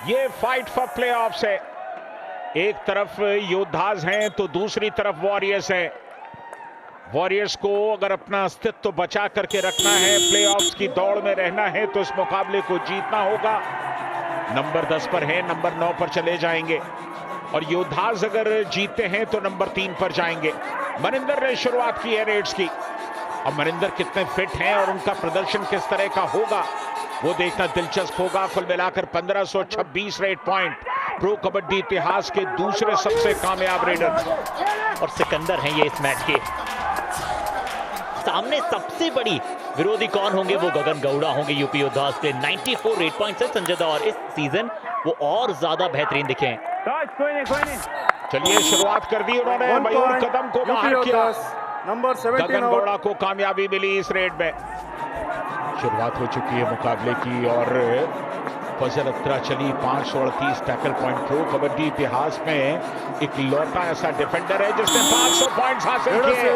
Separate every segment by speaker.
Speaker 1: ये fight for playoffs है। एक तरफ योद्धाज हैं तो दूसरी तरफ वॉरियर्स हैं। वॉरियर्स को अगर अपना अस्तित्व बचा करके रखना है, प्लेऑफ्स की दौड़ में रहना है, तो इस मुकाबले को जीतना होगा। नंबर 10 पर है, नंबर 9 पर चले जाएंगे और योद्धाज अगर जीतते हैं तो नंबर 3 पर जाएंगे। मनिंदर ने शुरुआत की है रेड्स की। अब मनिंदर कितने फिट हैं और उनका प्रदर्शन किस तरह का होगा वो देखना दिलचस्प होगा। कुल मिलाकर 1526 रेड पॉइंट, प्रो कबड्डी इतिहास के दूसरे सबसे कामयाब रेडर
Speaker 2: और सिकंदर हैं ये इस मैच के। सामने सबसे बड़ी विरोधी कौन होंगे? वो गगन गौड़ा होंगे यूपी योद्धास के। 94 रेड पॉइंट्स है संजय दा और इस सीजन वो और ज्यादा बेहतरीन दिखे हैं।
Speaker 1: चलिए शुरुआत कर दी उन्होंने, मयूर कदम को बाहर किया।
Speaker 3: नंबर 17
Speaker 1: गगन गौड़ा को कामयाबी मिली इस रेड में। शुरुआत हो चुकी है मुकाबले की और फजल अख्तरा चली। 538 टैकल पॉइंट, प्रो कबड्डी इतिहास में एक लौटा ऐसा डिफेंडर है जिसने 500 पॉइंट्स हासिल किए।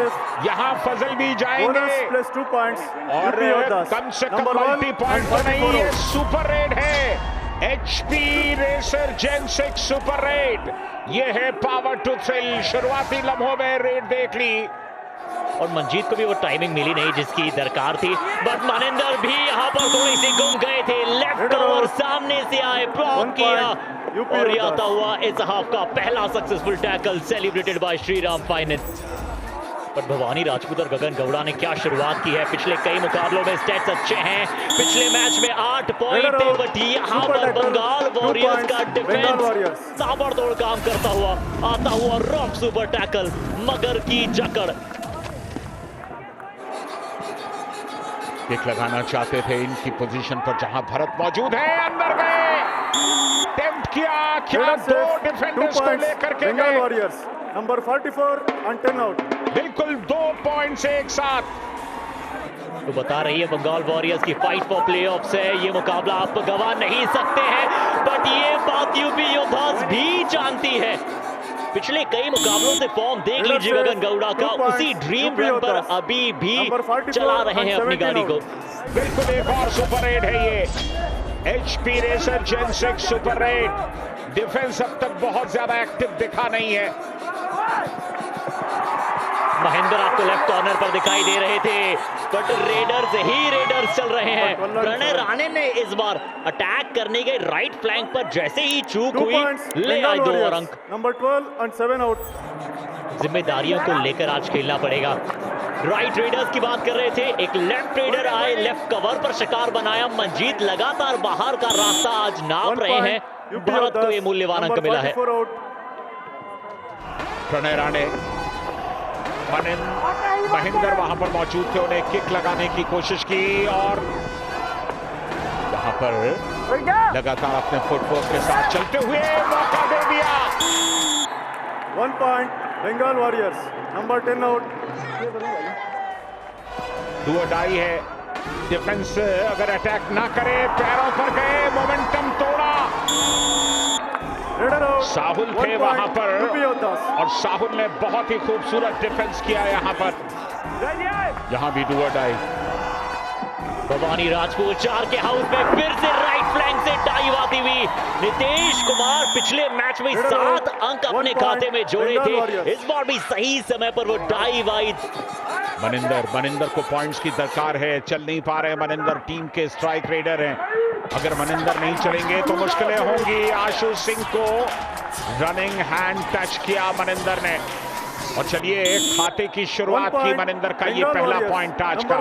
Speaker 1: यहां फजल भी जाएंगे
Speaker 3: +2 पॉइंट्स
Speaker 1: और कम से कम मल्टी पॉइंट तो नहीं, ये सुपर रेड है। एचपी रेसर जेन 6 सुपर रेड। ये है पावर टू थ्रिल। शुरुआती लम्हों में रेड देख ली
Speaker 2: और मंजीत को भी वो टाइमिंग मिली नहीं जिसकी दरकार थी, बट मनिंदर भी यहाँ पर थोड़ी सी गुम गए थे। लेफ्ट कवर सामने से आए, ब्लॉक किया और ये आता हुआ इस हाफ का पहला successful tackle celebrated by Shriram finance. But Bhavani Rajput और गगन गौड़ा ने क्या शुरुआत की है। पिछले कई मुकाबलों में स्टैट्स अच्छे हैं। पिछले मैच में 8 पॉइंट थे, बट यहाँ पर बंगाल वॉरियर्स का डिफेंस ताबड़तोड़ काम करता हुआ आता हुआ रॉक सुपर टैकल, मगर की जकड़।
Speaker 1: किक लगाना चाहते थे इनकी पोजीशन पर जहां भरत मौजूद है। अंदर गए, टेम्प्ट किया, क्या दो डिफेंडर्स को लेकर के गए।
Speaker 3: वॉरियर्स नंबर 44 और 10 आउट।
Speaker 1: बिल्कुल 2 पॉइंट्स एक साथ।
Speaker 2: तो बता रही है बंगाल वॉरियर्स की फाइट फॉर प्लेऑफ्स है। ये मुकाबला आप गवा नहीं सकते हैं, बट ये बात यूपी योद्धास भी जानती है। पिछले कई मुकाबलों से फॉर्म देख लीजिए गगन गौड़ा का, उसी ड्रीम रन पर अभी भी चला रहे हैं अपनी गाड़ी को।
Speaker 1: बिल्कुल एक और सुपर रेड है ये। एचपी रेसर जेन 6 सुपर रेड। डिफेंस अब तक बहुत ज्यादा एक्टिव दिखा नहीं है।
Speaker 2: महेंद्र आपको लेफ्ट कॉर्नर पर दिखाई दे रहे थे, बट रेडर्स ही रेडर्स चल रहे हैं। प्रणय राणे ने इस बार अटैक करने के राइट फ्लैंक पर जैसे ही चूक हुई, ले आए 2 और अंक।
Speaker 3: नंबर 12 और 7 आउट।
Speaker 2: जिम्मेदारियों को लेकर आज खेलना पड़ेगा। राइट रेडर्स की बात कर रहे थे, एक लेफ्ट रेडर आए, लेफ्ट कवर पर शिकार बनाया। मंजीत लगातार बाहर का रास्ता आज नाप रहे हैं। भारत को ये मूल्यवान अंक मिला है।
Speaker 1: प्रणय राणे, महेंद्र वहां पर मौजूद थे, उन्हें किक लगाने की कोशिश की और यहां पर लगातार अपने फुटवर्क के साथ चलते हुए मौका दे दिया।
Speaker 3: 1 पॉइंट बंगाल वॉरियर्स। नंबर 10 आउट।
Speaker 1: डू और डाई है। डिफेंस अगर अटैक ना करे, पैरों पर गए, मोमेंटम तोड़ा। साहुल थे वहां पर और साहुल ने बहुत ही खूबसूरत डिफेंस किया यहां पर। यहां भी do or die.
Speaker 2: Bhavani Rajput 4 के हाउस में फिर से राइट फ्लैंक से डाइव आती हुई। नितेश कुमार पिछले मैच में 7 अंक अपने खाते में जोड़े थे, इस बार भी सही समय पर वो डाइव आई।
Speaker 1: मनिंदर को पॉइंट्स की दरकार है, चल नहीं पा रहे। मनिंदर टीम के स्ट्राइक रेडर हैं। अगर मनिंदर नहीं चलेंगे तो मुश्किलें होंगी। आशु सिंह को रनिंग हैंड टच किया मनिंदर ने और चलिए खाते की शुरुआत की मनिंदर का ये पहला पॉइंट आज का।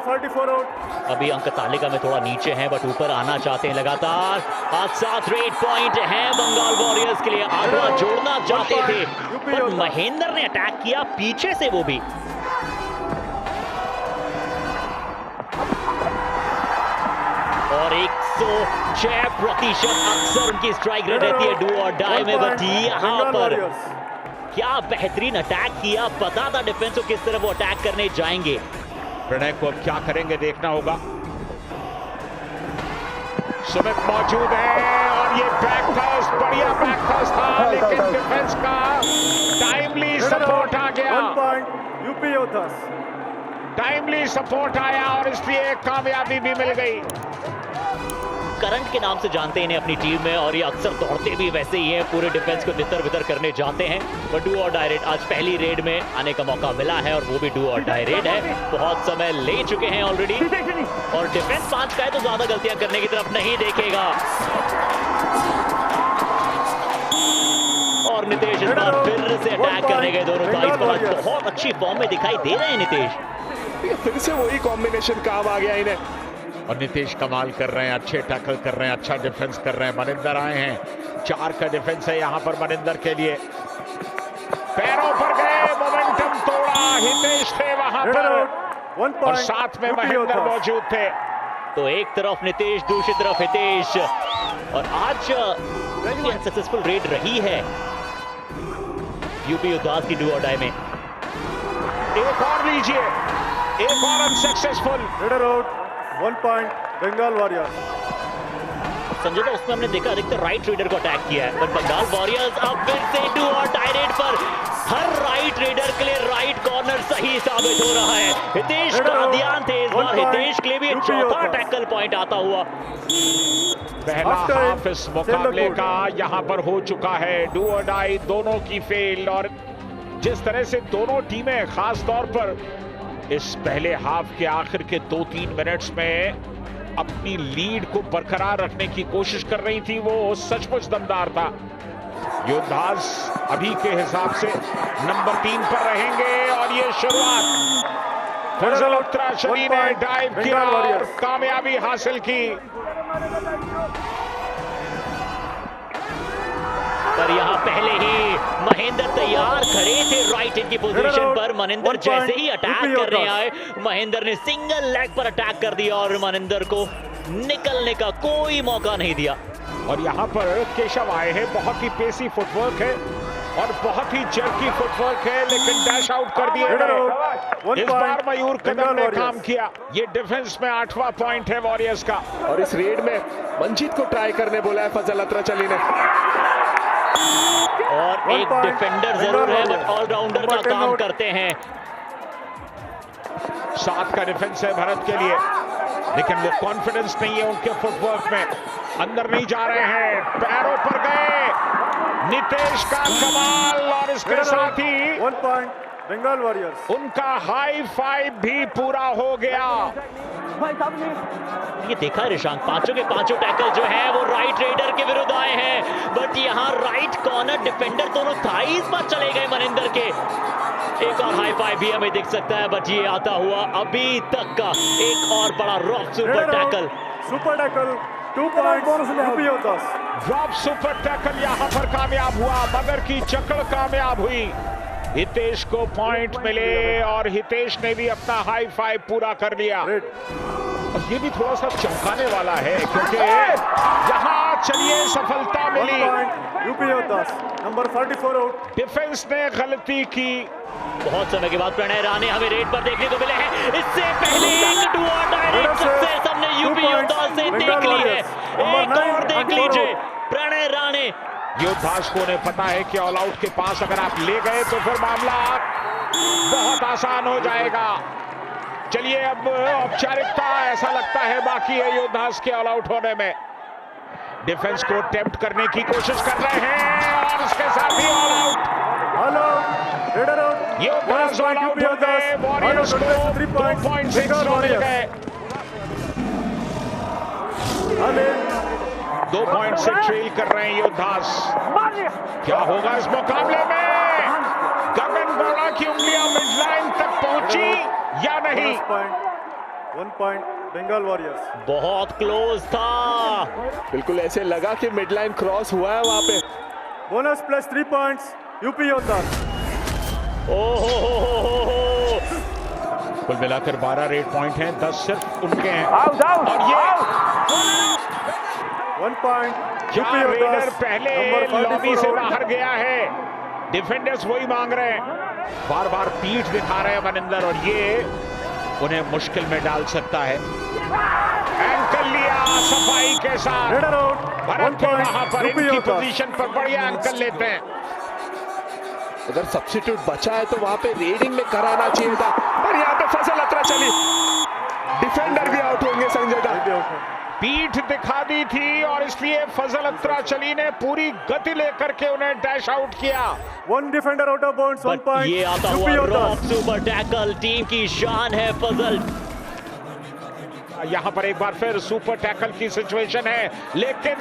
Speaker 2: अभी अंक तालिका में थोड़ा नीचे हैं, बट ऊपर आना चाहते हैं लगातार। आज 7 रेड पॉइंट हैं बंगाल वॉरियर्स के लिए। 8वां जोड़ना चाहते थे, पर महेंद्र ने अटैक किया पीछे से, वो भी। और 106% अक्सर उनकी स्ट्राइक रेट रहती है डू और डाई में, बट यहाँ पर क्या बेहतरीन अटैक किया। पता था डिफेंस को किस तरह वो अटैक करने जाएंगे।
Speaker 1: प्रणय को अब क्या करेंगे देखना होगा। सुमित मौजूद है और ये बैकथर्स, बढ़िया बैकथर्स था, लेकिन डिफेंस का टाइमली सपोर्ट आ गया।
Speaker 3: 1 पॉइंट यूपी योद्धास।
Speaker 1: टाइमली सपोर्ट आया और इसलिए कामयाबी भी मिल गई।
Speaker 2: करंट के नाम से जानते हैं इन्हें अपनी टीम में, और ये अक्सर दौड़ते भी वैसे ही हैं, पूरे डिफेंस को तितर बितर करने जाते हैं। But do or die red, आज पहली रेड में आने का मौका मिला है और वो भी डू और डाई रेड है। बहुत समय ले चुके हैं ऑलरेडी, और डिफेंस 5 का है तो ज्यादा गलतियां करने की तरफ नहीं देखेगा। और नितेश इस बार फिर से अटैक करने गए दोनों भाई, बहुत अच्छी फॉर्म में दिखाई दे रहे हैं नितेश।
Speaker 4: फिर से वही कॉम्बिनेशन काम आ गया इन्हें,
Speaker 1: और नितेश कमाल कर रहे हैं, अच्छे टैकल कर रहे हैं, अच्छा डिफेंस कर रहे हैं। मनिंदर आए हैं, 4 का डिफेंस है यहाँ पर मनिंदर के लिए। पैरों पर गए, मोमेंटम तोड़ा, हितेश थे वहां पर और साथ में महेंद्र मौजूद थे।
Speaker 2: तो एक तरफ नितेश, दूसरी तरफ हितेश, और आज वेरी अनसक्सेसफुल रेड रही है यूपी योद्धास की डू और डाई में।
Speaker 1: एक और लीजिए, एक और unsuccessful.
Speaker 3: 1 point Bengal warriors.
Speaker 2: Sanjay, तो उसमें हमने देखा अधिकतर राइट रेडर को अटैक किया है, बट बंगाल वॉरियर्स अब फिर से डू और डाई रेड पर हर राइट रेडर के लिए राइट कॉर्नर सही साबित हो रहा है। हितेश का ध्यान थे इस बार, हितेश के लिए भी एक चौथा टैकल पॉइंट आता हुआ।
Speaker 1: पहला हाफ इस मुकाबले का यहाँ पर हो चुका है। डू और डाई दोनों की फेल, और जिस तरह से दोनों टीमें खास तौर पर इस पहले हाफ के आखिर के 2-3 मिनट्स में अपनी लीड को बरकरार रखने की कोशिश कर रही थी, वो सचमुच दमदार था। योद्धास अभी के हिसाब से नंबर 3 पर रहेंगे, और ये शुरुआत फजल उत्तराशरी ने डाइव किया और कामयाबी हासिल की।
Speaker 2: पर यहाँ पहले ही महेंद्र तैयार खड़े थे राइट इन की पोजीशन पर। मनिंदर जैसे ही अटैक करने आए, महेंद्र ने सिंगल लेग पर अटैक कर दिया और मनिंदर को निकलने का कोई मौका नहीं दिया।
Speaker 1: और यहाँ पर केशव आए हैं, बहुत ही पेसी फुटवर्क है और बहुत ही जर्की फुटवर्क है, लेकिन डैश आउट कर दिए गए। इस बार मयूर कदम ने काम किया। ये डिफेंस में 8वां पॉइंट है वॉरियर्स का।
Speaker 4: और इस रेड में मंजीत को ट्राई करने बोला है फजल अतराचली ने।
Speaker 2: और एक डिफेंडर जरूर है, बट ऑलराउंडर का काम करते हैं।
Speaker 1: 7 का डिफेंस है भारत के लिए, लेकिन वो कॉन्फिडेंस नहीं है उनके फुटवर्क में। अंदर नहीं जा रहे हैं, पैरों पर गए, नितेश का कमाल, और इसके साथ ही
Speaker 3: 1 पॉइंट बंगाल वॉरियर्स।
Speaker 1: उनका हाई फाइव भी पूरा हो गया।
Speaker 2: ये देखा ऋषांक, पांचों के पांचों टैकल जो है वो राइट रेडर के विरुद्ध आए हैं, बट यहाँ राइट कॉर्नर डिफेंडर दोनों थाईज पर चले गए मनिंदर के। एक और हाई फाइव भी हमें दिख सकता है, बट ये आता हुआ अभी तक का एक और बड़ा rock super tackle.
Speaker 3: Super tackle 2 point.
Speaker 1: Drop super tackle यहाँ पर कामयाब हुआ, मगर की जकड़ कामयाब हुई। हितेश को पॉइंट मिले और हितेश ने भी अपना हाई फाइव पूरा कर लिया। और ये भी थोड़ा सा चमकाने वाला है, क्योंकि यहाँ चलिए सफलता मिली।
Speaker 3: UP योद्धास number 44 out.
Speaker 1: डिफेंस ने गलती की।
Speaker 2: बहुत समय के बाद प्रणय राणे हमें रेड पर देखने को मिले हैं। इससे पहले एक do or die red success हमने यूपी योद्धास से देख ली है। एक और देख लीजिए, प्रणय राणे।
Speaker 1: योद्धास को ने पता है कि ऑल आउट के पास अगर आप ले गए तो फिर मामला बहुत आसान हो जाएगा। चलिए, अब औपचारिकता ऐसा लगता है बाकी है योद्धास के ऑल आउट होने में। डिफेंस को टेम्प्ट करने की कोशिश कर रहे हैं और इसके साथ ही ऑल आउट। योद्धास ऑल आउट हो गए, वॉरियर्स को 2.6 मिल गए। 2.6 ट्रेल कर रहे हैं योद्धास। क्या होगा इस मुकाबले में? गगन बोला की उंगलियां मिड लाइन तक पहुंची या नहीं?
Speaker 3: 1 पॉइंट बंगाल वॉरियर्स।
Speaker 2: बहुत क्लोज था,
Speaker 4: बिल्कुल ऐसे लगा कि मिड लाइन क्रॉस हुआ है वहां पे।
Speaker 3: Bonus plus 3 points UP योद्धास।
Speaker 2: ओहो,
Speaker 1: कुल मिलाकर 12 रेड पॉइंट हैं, 10 सिर्फ उनके हैं। और ये
Speaker 3: 1 पॉइंट
Speaker 1: क्या रेडर पहले लॉबी से बाहर गया है। डिफेंडर्स वही मांग रहे हैं, बार बार पीठ दिखा रहे हैं मनिंदर, और ये उन्हें मुश्किल में डाल सकता है। एंकल लिया सफाई के साथ भारत के वहां पर इनकी पोजीशन पर बढ़िया एंकल लेते हैं।
Speaker 4: अगर सब्स्टिट्यूट बचा है तो वहां पे रेडिंग में कराना चाहिए था, पर यहाँ पे फजल अतराचली डिफेंडर भी आउट होंगे। संजय दा
Speaker 1: पीठ दिखा दी थी और इसलिए फजल अत्राचली ने पूरी गति लेकर के उन्हें डैश आउट किया।
Speaker 3: One defender out of bounds, 1
Speaker 2: but
Speaker 3: point.
Speaker 2: ये आता
Speaker 3: UP
Speaker 2: हुआ
Speaker 3: Yoddhas.
Speaker 2: Rock super tackle, team की शान है फजल।
Speaker 1: यहां पर एक बार फिर सुपर टैकल की सिचुएशन है, लेकिन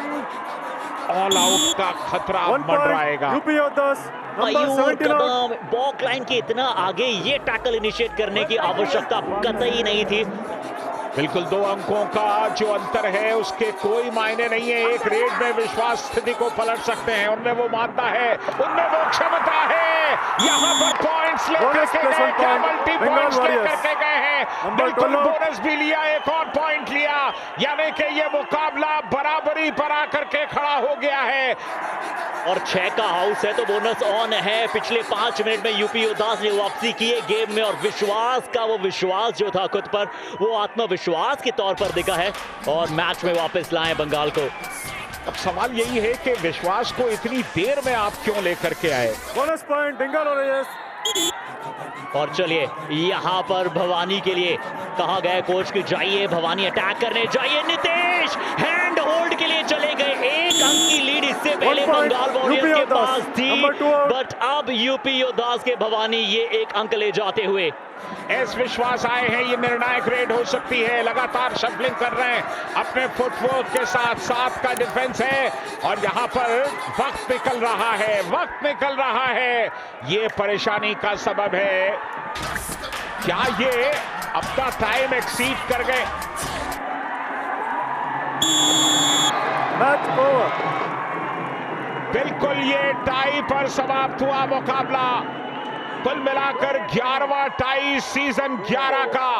Speaker 1: ऑल आउट का खतरा
Speaker 3: 1
Speaker 1: मंडराएगा।
Speaker 3: point. UP Yoddhas. Number
Speaker 2: मयूर
Speaker 3: 17 out.
Speaker 2: कदम बॉक लाइन के इतना आगे ये टैकल इनिशिएट करने की आवश्यकता कतई नहीं थी।
Speaker 1: बिल्कुल 2 अंकों का जो अंतर है उसके कोई मायने नहीं है। एक रेड में विश्वास स्थिति को पलट सकते हैं, उनमें वो मानता है, उनमें वो क्षमता है। यहां पर पॉइंट्स लेकर के गए, क्या मल्टी पॉइंट्स लेकर के गए हैं। बिल्कुल बोनस भी लिया, एक और पॉइंट लिया, यानी कि ये मुकाबला बराबरी पर आकर के खड़ा हो गया है।
Speaker 2: और 6 का हाउस है तो बोनस ऑन है। पिछले 5 मिनट में यूपी योद्धास ने वापसी की है गेम में और विश्वास का वो विश्वास जो था खुद पर, वो आत्मविश्वास के तौर पर दिखा है और मैच में वापस लाए बंगाल को।
Speaker 1: अब सवाल यही है कि विश्वास को इतनी देर में आप क्यों लेकर के आए।
Speaker 3: Bonus point, Bengal Warriors.
Speaker 2: और चलिए यहाँ पर भवानी के लिए कहा गया कोच कि जाइए भवानी अटैक करने जाइए। नितेश हैंड होल्ड के लिए चले गए। 1 अंक की लीड इससे पहले
Speaker 3: 1 point,
Speaker 2: बंगाल वॉरियर्स
Speaker 3: UP
Speaker 2: के
Speaker 3: योद्धास,
Speaker 2: पास थी,
Speaker 3: number 2 out.
Speaker 2: बट अब यूपी योद्धास के भवानी ये 1 अंक ले जाते हुए
Speaker 1: एस विश्वास आए हैं, ये निर्णायक रेड हो सकती है। लगातार शफलिंग कर रहे हैं अपने फुटवर्क के साथ, 7 का डिफेंस है और यहाँ पर वक्त निकल रहा है, वक्त निकल रहा है। ये परेशानी का सबब है। क्या ये अपना टाइम एक्सीड कर गए?
Speaker 3: Match over.
Speaker 1: बिल्कुल ये टाई पर समाप्त हुआ मुकाबला। कुल मिलाकर 11वां टाई सीजन 11 का।